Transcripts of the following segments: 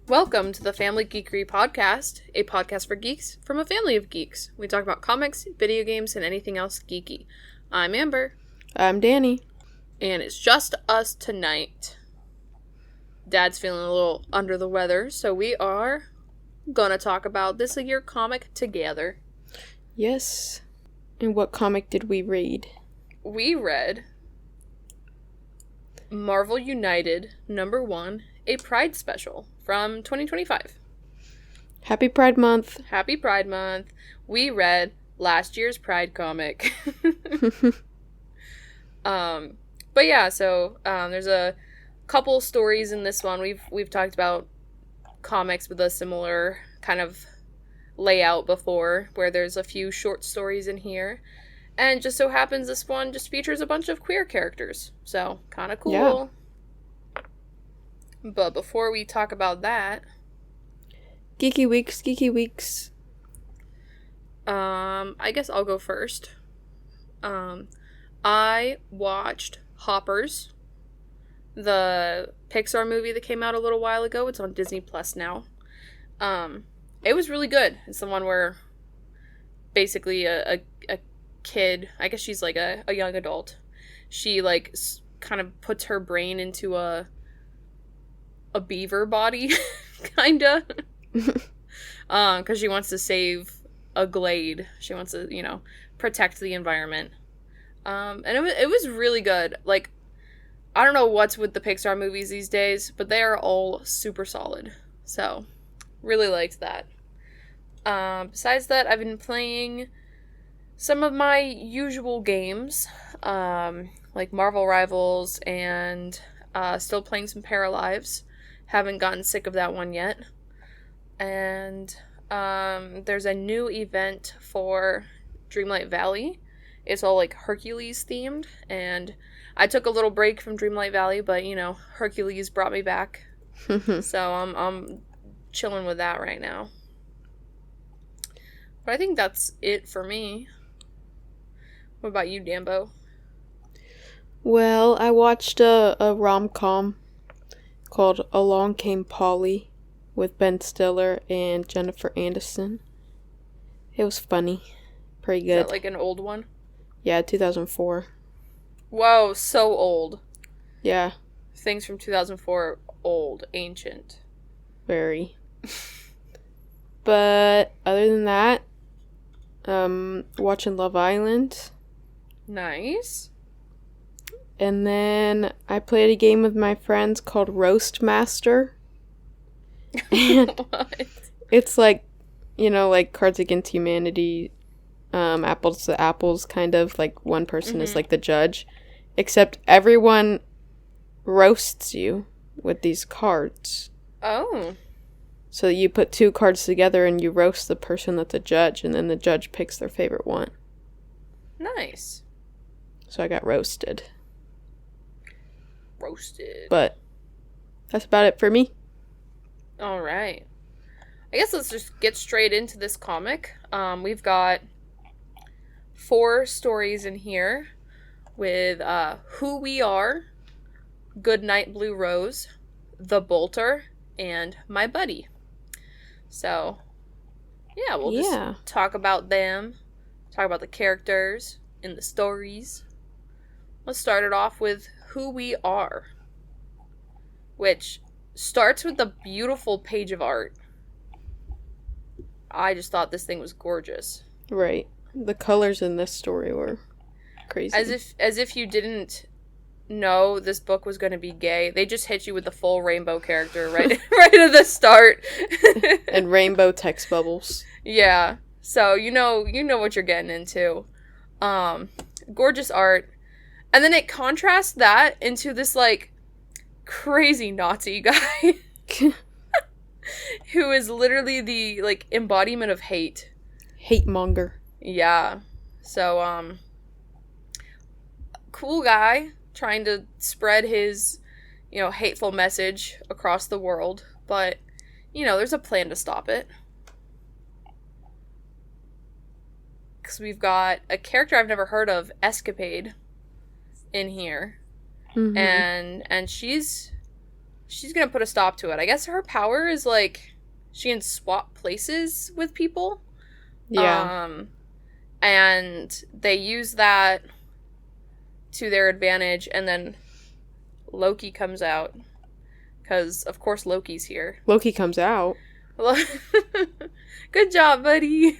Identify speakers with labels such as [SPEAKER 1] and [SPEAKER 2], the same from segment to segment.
[SPEAKER 1] Welcome to the Family Geekery Podcast, a podcast for geeks from a family of geeks. We talk about comics, video games, and anything else geeky. I'm Amber.
[SPEAKER 2] I'm Dani.
[SPEAKER 1] And it's just us tonight. Dad's feeling a little under the weather, so we are gonna talk about this year comic together.
[SPEAKER 2] Yes. And what comic did we read?
[SPEAKER 1] We read Marvel United #1, a Pride special from 2025.
[SPEAKER 2] Happy Pride Month.
[SPEAKER 1] Happy Pride Month. We read last year's Pride comic. But yeah, so there's a couple stories in this one. We've talked about comics with a similar kind of layout before, where there's a few short stories in here. And just so happens this one just features a bunch of queer characters. So, kind of cool. Yeah. But before we talk about that...
[SPEAKER 2] Geeky Weeks.
[SPEAKER 1] I guess I'll go first. I watched Hoppers, the Pixar movie that came out a little while ago. It's on Disney Plus now. It was really good. It's the one where basically a kid, I guess she's like a young adult, she like kind of puts her brain into a beaver body, kinda, because she wants to save a glade. She wants to, protect the environment. And it was really good. Like, I don't know what's with the Pixar movies these days, but they are all super solid. So, really liked that. Besides that, I've been playing some of my usual games, like Marvel Rivals, and still playing some Paralives. Haven't gotten sick of that one yet. And there's a new event for Dreamlight Valley. It's all like Hercules themed, and I took a little break from Dreamlight Valley, but Hercules brought me back. So I'm chilling with that right now. But I think that's it for me. What about you, Dambo?
[SPEAKER 2] Well, I watched a rom-com called Along Came Polly with Ben Stiller and Jennifer Aniston. It was funny. Pretty good.
[SPEAKER 1] Is that like an old one?
[SPEAKER 2] Yeah, 2004.
[SPEAKER 1] Whoa, so old.
[SPEAKER 2] Yeah.
[SPEAKER 1] Things from 2004, old, ancient.
[SPEAKER 2] Very. But other than that, watching Love Island.
[SPEAKER 1] Nice.
[SPEAKER 2] And then I played a game with my friends called Roast Master. And
[SPEAKER 1] what?
[SPEAKER 2] It's like, like Cards Against Humanity, Apples to Apples, kind of. Like, one person is like the judge. Except everyone roasts you with these cards.
[SPEAKER 1] Oh.
[SPEAKER 2] So you put two cards together and you roast the person that's a judge, and then the judge picks their favorite one.
[SPEAKER 1] Nice.
[SPEAKER 2] So I got roasted.
[SPEAKER 1] Roasted.
[SPEAKER 2] But that's about it for me.
[SPEAKER 1] Alright. I guess let's just get straight into this comic. We've got 4 stories in here with Who We Are, Goodnight Blue Rose, The Bolter, and My Buddy. So, yeah, we'll just talk about them, talk about the characters in the stories. Let's start it off with Who We Are, which starts with a beautiful page of art. I just thought this thing was gorgeous.
[SPEAKER 2] Right. The colors in this story were crazy.
[SPEAKER 1] As if you didn't know this book was going to be gay. They just hit you with the full rainbow character right at the start.
[SPEAKER 2] And rainbow text bubbles.
[SPEAKER 1] Yeah. So you know what you're getting into. Gorgeous art. And then it contrasts that into this like crazy Nazi guy who is literally the like embodiment of hate.
[SPEAKER 2] Hate monger.
[SPEAKER 1] Yeah. So cool guy trying to spread his, hateful message across the world, but there's a plan to stop it. Because we've got a character I've never heard of, Escapade, in here. Mm-hmm. And she's she's gonna put a stop to it. I guess her power is like she can swap places with people.
[SPEAKER 2] Yeah.
[SPEAKER 1] And they use that to their advantage, and then Loki comes out. Because, of course, Loki's here.
[SPEAKER 2] Loki comes out.
[SPEAKER 1] Good job, buddy.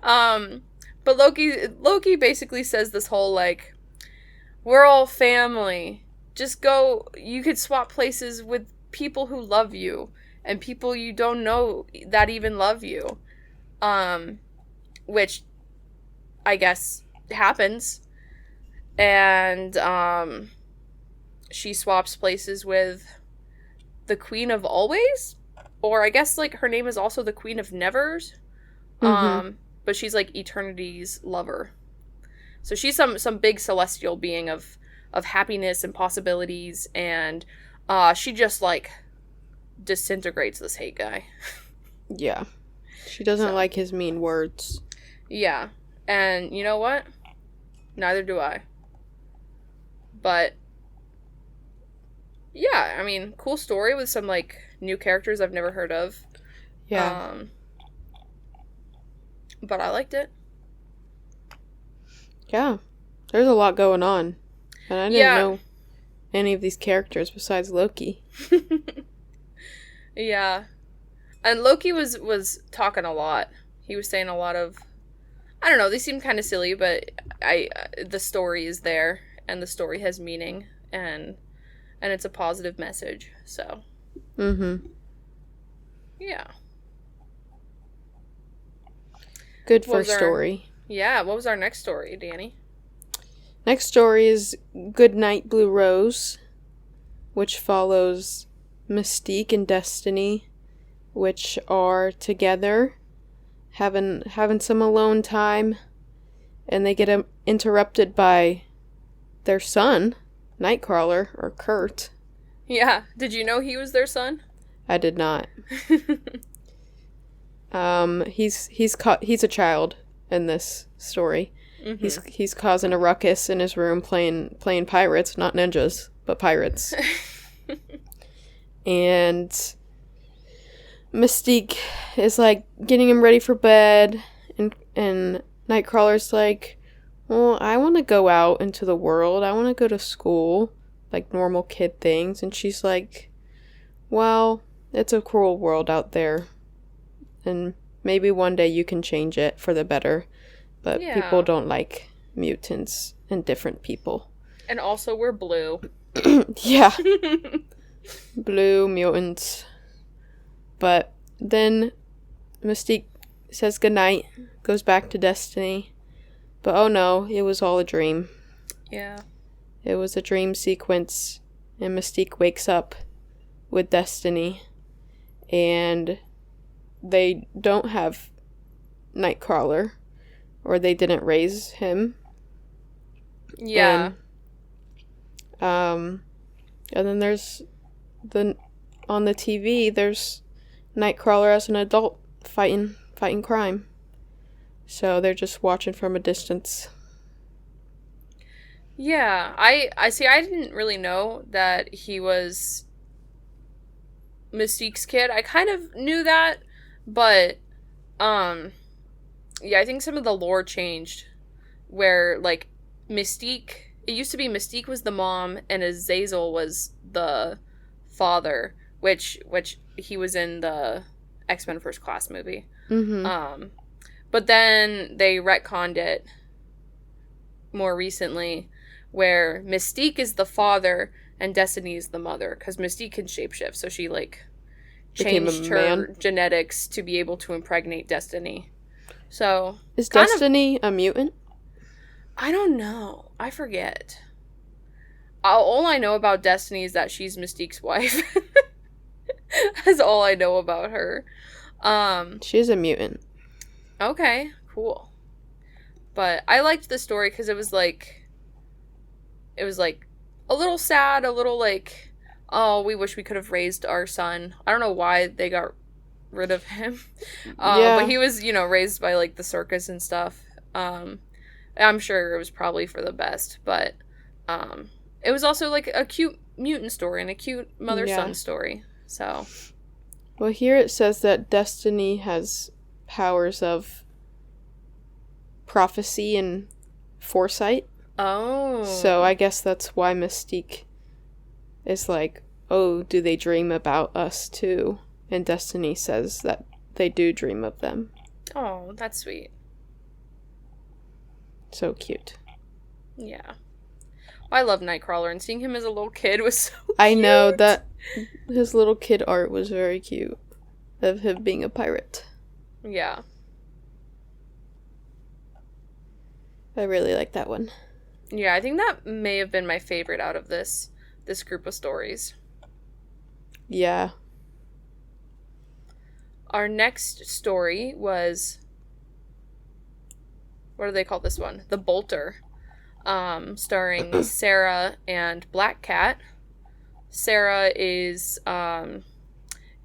[SPEAKER 1] But Loki basically says this whole, like, we're all family. Just go, you could swap places with people who love you, and people you don't know that even love you. Which, I guess, happens. And, she swaps places with the Queen of Always, or I guess like her name is also the Queen of Nevers. But she's like Eternity's lover. So she's some big celestial being of happiness and possibilities, and she just like disintegrates this hate guy.
[SPEAKER 2] Yeah. She doesn't like his mean words.
[SPEAKER 1] Yeah. And you know what? Neither do I. But yeah, I mean, cool story with some, like, new characters I've never heard of.
[SPEAKER 2] Yeah.
[SPEAKER 1] But I liked it.
[SPEAKER 2] Yeah. There's a lot going on. And I didn't know any of these characters besides Loki.
[SPEAKER 1] Yeah. And Loki was talking a lot. He was saying a lot of... I don't know, they seem kind of silly, but the story is there, and the story has meaning, and it's a positive message, so. Yeah.
[SPEAKER 2] Good first story.
[SPEAKER 1] Yeah, what was our next story, Dani?
[SPEAKER 2] Next story is Goodnight Blue Rose, which follows Mystique and Destiny, which are together, having some alone time, and they get interrupted by their son, Nightcrawler, or Kurt.
[SPEAKER 1] Yeah. Did you know he was their son?
[SPEAKER 2] I did not. He's a child in this story. He's causing a ruckus in his room playing pirates, not ninjas, but pirates. And Mystique is like getting him ready for bed, and Nightcrawler's like, well, I want to go out into the world. I want to go to school, like normal kid things. And she's like, well, it's a cruel world out there. And maybe one day you can change it for the better. But people don't like mutants and different people.
[SPEAKER 1] And also, we're blue.
[SPEAKER 2] Yeah. Blue mutants. But then Mystique says goodnight, goes back to Destiny. But oh no, it was all a dream.
[SPEAKER 1] Yeah.
[SPEAKER 2] It was a dream sequence, and Mystique wakes up with Destiny, and they don't have Nightcrawler, or they didn't raise him.
[SPEAKER 1] Yeah.
[SPEAKER 2] And then there's on the TV, there's Nightcrawler as an adult fighting crime. So they're just watching from a distance.
[SPEAKER 1] Yeah, I see. I didn't really know that he was Mystique's kid. I kind of knew that, but yeah, I think some of the lore changed, where like Mystique. It used to be Mystique was the mom and Azazel was the father, which he was in the X-Men First Class movie. But then they retconned it more recently, where Mystique is the father and Destiny is the mother, because Mystique can shapeshift, so she like changed her genetics to be able to impregnate Destiny. So
[SPEAKER 2] is Destiny a mutant?
[SPEAKER 1] I don't know. I forget. All I know about Destiny is that she's Mystique's wife. That's all I know about her.
[SPEAKER 2] She is a mutant.
[SPEAKER 1] Okay, cool. But I liked the story because it was like a little sad, a little like, oh, we wish we could have raised our son. I don't know why they got rid of him. But he was, raised by like the circus and stuff. I'm sure it was probably for the best, but it was also like a cute mutant story and a cute mother-son story. So,
[SPEAKER 2] well, here it says that Destiny has powers of prophecy and foresight.
[SPEAKER 1] Oh.
[SPEAKER 2] So I guess that's why Mystique is like, oh, do they dream about us too? And Destiny says that they do dream of them.
[SPEAKER 1] Oh, that's sweet.
[SPEAKER 2] So cute.
[SPEAKER 1] Yeah. I love Nightcrawler, and seeing him as a little kid was so cute.
[SPEAKER 2] I know that his little kid art was very cute. Of him being a pirate.
[SPEAKER 1] Yeah.
[SPEAKER 2] I really like that one.
[SPEAKER 1] Yeah, I think that may have been my favorite out of this group of stories.
[SPEAKER 2] Yeah.
[SPEAKER 1] Our next story was, what do they call this one? The Bolter. Starring Sarah and Black Cat. Sarah is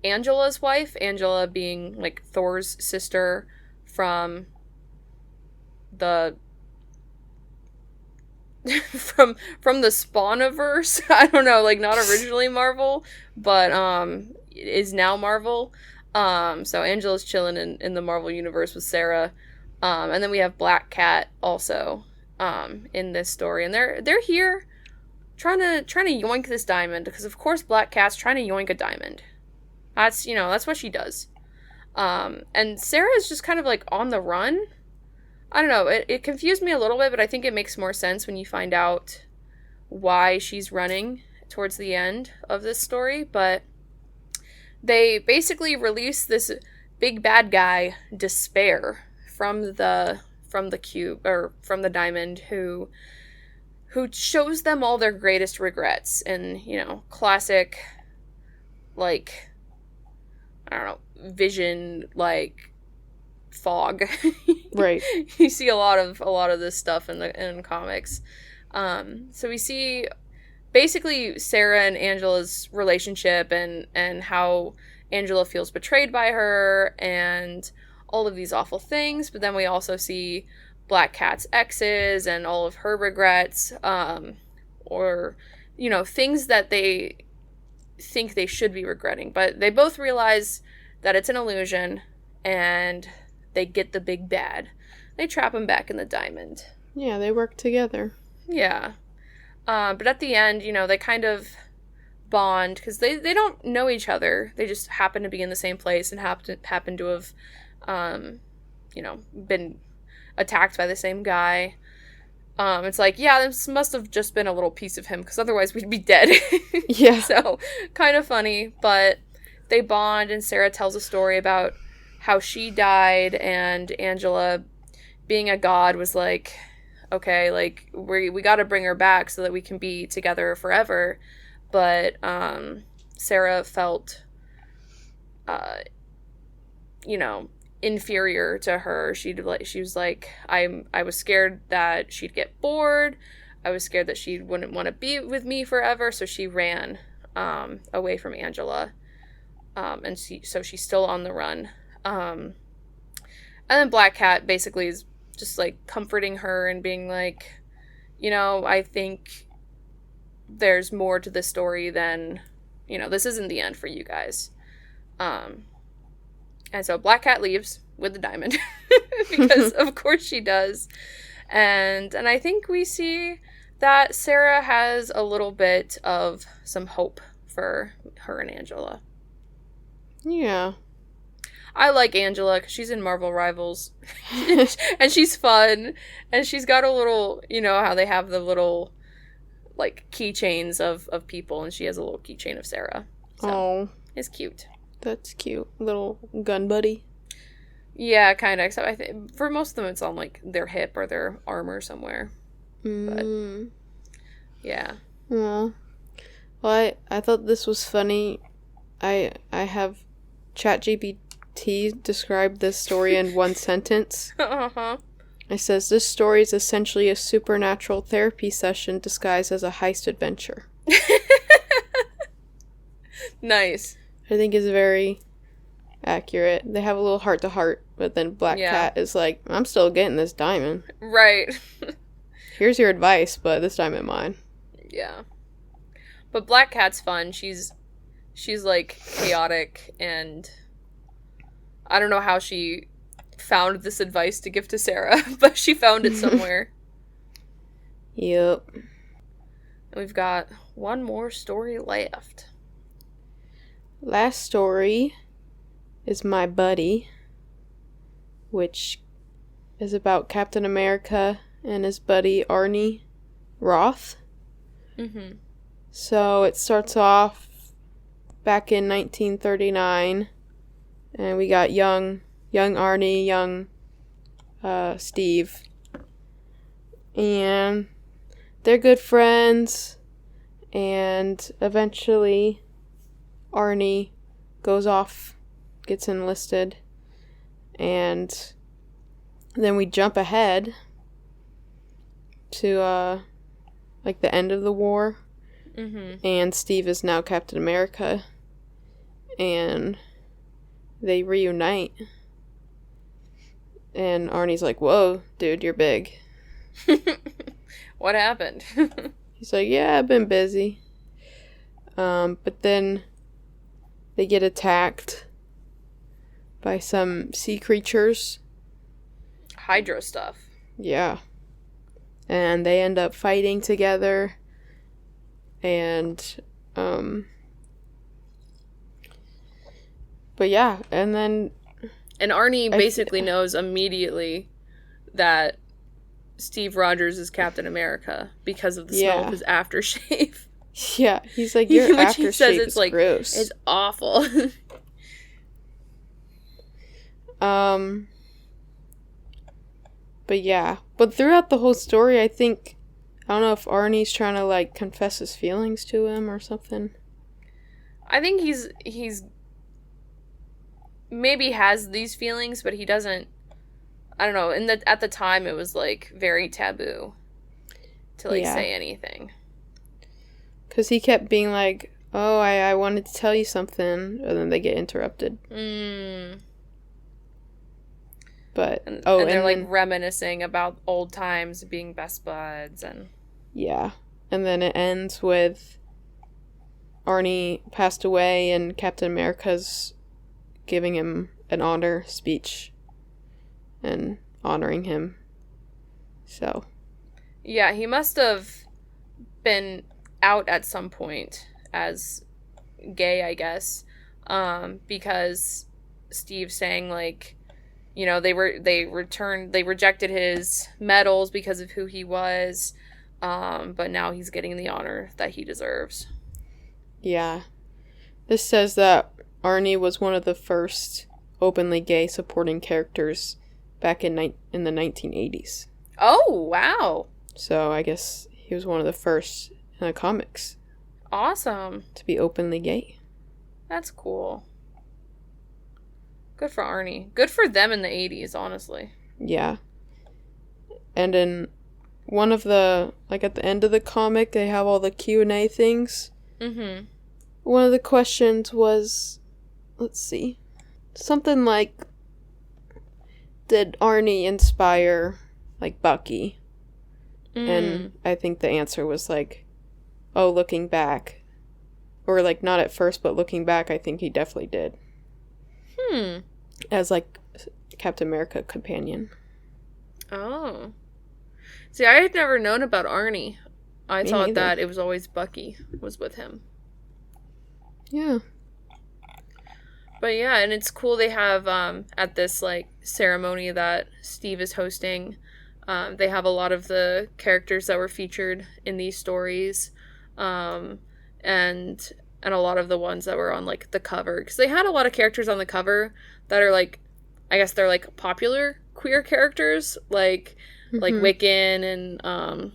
[SPEAKER 1] Angela's wife, Angela being like Thor's sister from the from the Spawniverse. I don't know, like not originally Marvel, but is now Marvel. So Angela's chilling in the Marvel universe with Sarah. And then we have Black Cat also in this story, and they're here trying to yoink this diamond, because of course Black Cat's trying to yoink a diamond. That's what she does. And Sarah is just kind of like on the run. I don't know, it confused me a little bit, but I think it makes more sense when you find out why she's running towards the end of this story. But they basically release this big bad guy, Despair, from the cube, or from the diamond, who shows them all their greatest regrets. And, classic, like, I don't know, Vision, like, fog.
[SPEAKER 2] Right.
[SPEAKER 1] You see a lot of this stuff in comics. So we see basically Sarah and Angela's relationship, and how Angela feels betrayed by her, and all of these awful things. But then we also see Black Cat's exes and all of her regrets, or things that they think they should be regretting, but they both realize that it's an illusion, and they get the big bad. They trap him back in the diamond.
[SPEAKER 2] Yeah, they work together.
[SPEAKER 1] Yeah. But at the end, they kind of bond, because they don't know each other. They just happen to be in the same place and happen to have, been attacked by the same guy. It's like, yeah, this must have just been a little piece of him, because otherwise we'd be dead.
[SPEAKER 2] Yeah.
[SPEAKER 1] So, kind of funny, but they bond, and Sarah tells a story about how she died, and Angela, being a god, was like, okay, like, we got to bring her back so that we can be together forever. But Sarah felt, inferior to her. She was like, I was scared that she'd get bored. I was scared that she wouldn't want to be with me forever, so she ran away from Angela. And so she's still on the run. And then Black Cat basically is just like comforting her and being like, I think there's more to this story than, this isn't the end for you guys. And so Black Cat leaves with the diamond because of course she does. And I think we see that Sarah has a little bit of some hope for her and Angela.
[SPEAKER 2] Yeah.
[SPEAKER 1] I like Angela because she's in Marvel Rivals. And she's fun. And she's got a little, how they have the little, like, keychains of people. And she has a little keychain of Sarah. So, it's cute.
[SPEAKER 2] That's cute. Little gun buddy.
[SPEAKER 1] Yeah, kind of. Except I think for most of them it's on, like, their hip or their arm or somewhere. But, yeah.
[SPEAKER 2] Well, I thought this was funny. I have ChatGPT describe this story in one sentence.
[SPEAKER 1] Uh-huh.
[SPEAKER 2] It says, this story is essentially a supernatural therapy session disguised as a heist adventure.
[SPEAKER 1] Nice.
[SPEAKER 2] I think is very accurate. They have a little heart-to-heart, but then Black Cat is like, I'm still getting this diamond.
[SPEAKER 1] Right.
[SPEAKER 2] Here's your advice, but this time it's mine.
[SPEAKER 1] Yeah. But Black Cat's fun. She's like chaotic, and I don't know how she found this advice to give to Sarah, but she found it somewhere.
[SPEAKER 2] Yep.
[SPEAKER 1] And we've got one more story left.
[SPEAKER 2] Last story is My Buddy, which is about Captain America and his buddy Arnie Roth.
[SPEAKER 1] Mm-hmm.
[SPEAKER 2] So it starts off back in 1939, and we got young Arnie, young Steve, and they're good friends, and eventually Arnie goes off, gets enlisted, and then we jump ahead to like the end of the war.
[SPEAKER 1] Mm-hmm.
[SPEAKER 2] And Steve is now Captain America, and they reunite, and Arnie's like, "Whoa, dude, you're big."
[SPEAKER 1] What happened?
[SPEAKER 2] He's like, "Yeah, I've been busy." But then they get attacked by some sea creatures.
[SPEAKER 1] Hydro stuff.
[SPEAKER 2] Yeah. And they end up fighting together. And, but yeah, and then...
[SPEAKER 1] And Arnie basically knows immediately that Steve Rogers is Captain America because of the smell of his aftershave.
[SPEAKER 2] Yeah, he's like, your aftershave is
[SPEAKER 1] like,
[SPEAKER 2] gross.
[SPEAKER 1] It's awful.
[SPEAKER 2] But yeah. But throughout the whole story, I think... I don't know if Arnie's trying to, like, confess his feelings to him or something.
[SPEAKER 1] I think he's maybe has these feelings, but he doesn't... I don't know. At the time, it was, like, very taboo to, like, say anything.
[SPEAKER 2] Because he kept being like, oh, I wanted to tell you something, and then they get interrupted. But,
[SPEAKER 1] and they're, like, reminiscing about old times, being best buds, and...
[SPEAKER 2] Yeah. And then it ends with Arnie passed away and Captain America's giving him an honor speech and honoring him. So. Yeah,
[SPEAKER 1] he must have been out at some point as gay, I guess. Because Steve's saying, like, you know, they rejected his medals because of who he was. But now he's getting the honor that he deserves.
[SPEAKER 2] Yeah. This says that Arnie was one of the first openly gay supporting characters back in the 1980s.
[SPEAKER 1] Oh, wow.
[SPEAKER 2] So I guess he was one of the first in the comics.
[SPEAKER 1] Awesome.
[SPEAKER 2] To be openly gay.
[SPEAKER 1] That's cool. Good for Arnie. Good for them in the 80s, honestly.
[SPEAKER 2] Yeah. And in one of the, like, at the end of the comic, they have all the Q&A things. Mm-hmm. One of the questions was, let's see, something like, did Arnie inspire, like, Bucky? And I think the answer was, like, oh, looking back. Or, like, not at first, but looking back, I think he definitely did. As, like, Captain America companion.
[SPEAKER 1] Oh. See, I had never known about Arnie. I thought that it was always Bucky was with him.
[SPEAKER 2] Yeah.
[SPEAKER 1] But yeah, and it's cool they have, at this, like, ceremony that Steve is hosting, they have a lot of the characters that were featured in these stories, and a lot of the ones that were on, like, the cover. Because they had a lot of characters on the cover that are, like, I guess they're, like, popular queer characters, like Wiccan and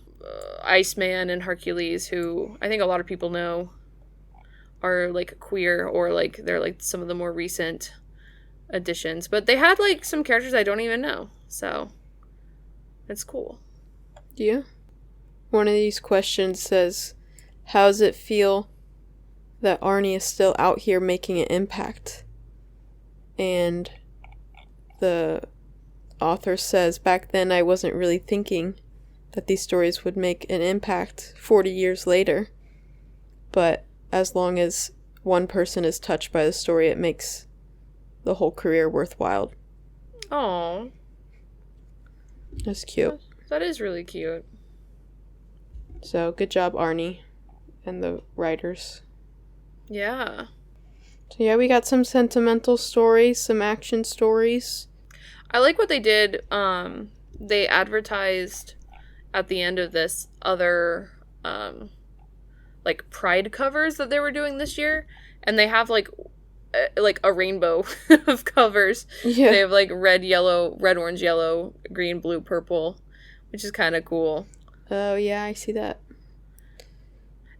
[SPEAKER 1] Iceman and Hercules, who I think a lot of people know are, like, queer, or, like, they're, like, some of the more recent additions. But they had, like, some characters I don't even know, so it's cool.
[SPEAKER 2] Yeah. One of these questions says, how does it feel that Arnie is still out here making an impact? And the author says, back then I wasn't really thinking that these stories would make an impact 40 years later. But as long as one person is touched by the story, it makes the whole career worthwhile.
[SPEAKER 1] Oh,
[SPEAKER 2] That's cute.
[SPEAKER 1] that is really cute.
[SPEAKER 2] So, good job, Arnie and the writers.
[SPEAKER 1] Yeah.
[SPEAKER 2] So, yeah, we got some sentimental stories, some action stories.
[SPEAKER 1] I like what they did. They advertised at the end of this other, like, Pride covers that they were doing this year. And they have, like a rainbow of covers.
[SPEAKER 2] Yeah.
[SPEAKER 1] They have, like, red, orange, yellow, green, blue, purple, which is kind of cool.
[SPEAKER 2] Oh, yeah, I see that.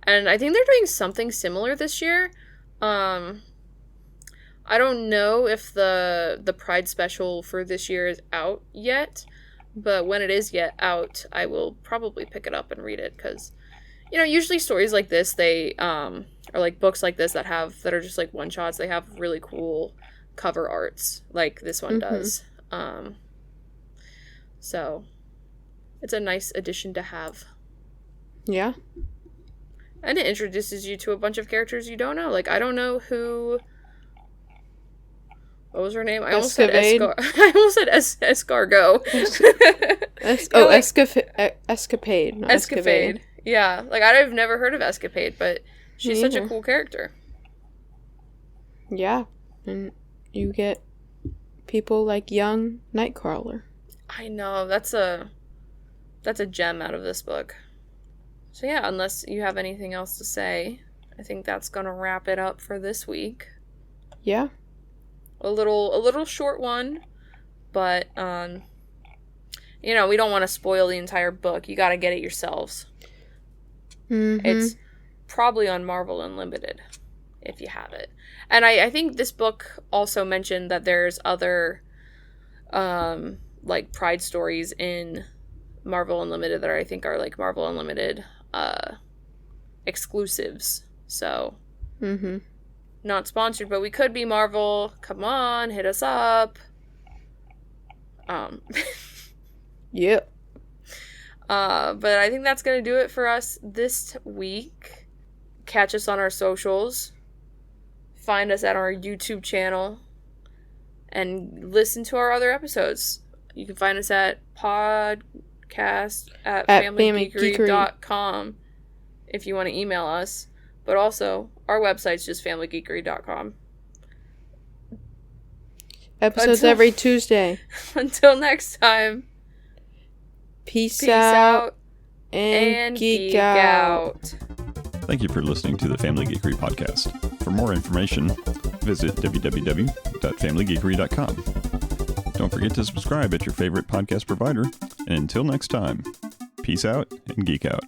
[SPEAKER 1] And I think they're doing something similar this year. I don't know if the Pride special for this year is out yet, but when it is yet out, I will probably pick it up and read it, because, you know, usually stories like this, they, or like books like this that are just like one-shots, they have really cool cover arts, like this one does. So, it's a nice addition to have.
[SPEAKER 2] Yeah.
[SPEAKER 1] And it introduces you to a bunch of characters you don't know. Like, I don't know who... What was her name? I almost said escargot.
[SPEAKER 2] Escapade. Not
[SPEAKER 1] Escapade. Yeah. Like, I've never heard of Escapade, but she's such a cool character.
[SPEAKER 2] Yeah. And you get people like young Nightcrawler.
[SPEAKER 1] I know. That's a gem out of this book. So yeah, unless you have anything else to say, I think that's gonna wrap it up for this week.
[SPEAKER 2] Yeah.
[SPEAKER 1] A little short one, but you know, we don't want to spoil the entire book. You got to get it yourselves.
[SPEAKER 2] Mm-hmm.
[SPEAKER 1] It's probably on Marvel Unlimited if you have it. And I think this book also mentioned that there's other like Pride stories in Marvel Unlimited that I think are like Marvel Unlimited exclusives. So, not sponsored, but we could be Marvel. Come on, hit us up.
[SPEAKER 2] Yep.
[SPEAKER 1] But I think that's gonna do it for us this week. Catch us on our socials. Find us at our YouTube channel. And listen to our other episodes. You can find us at podcast@familygeekery.com if you want to email us. But also, our website's just familygeekery.com.
[SPEAKER 2] Episodes every Tuesday.
[SPEAKER 1] Until next time.
[SPEAKER 2] Peace out and geek out.
[SPEAKER 3] Thank you for listening to the Family Geekery podcast. For more information, visit www.familygeekery.com. Don't forget to subscribe at your favorite podcast provider. And until next time, peace out and geek out.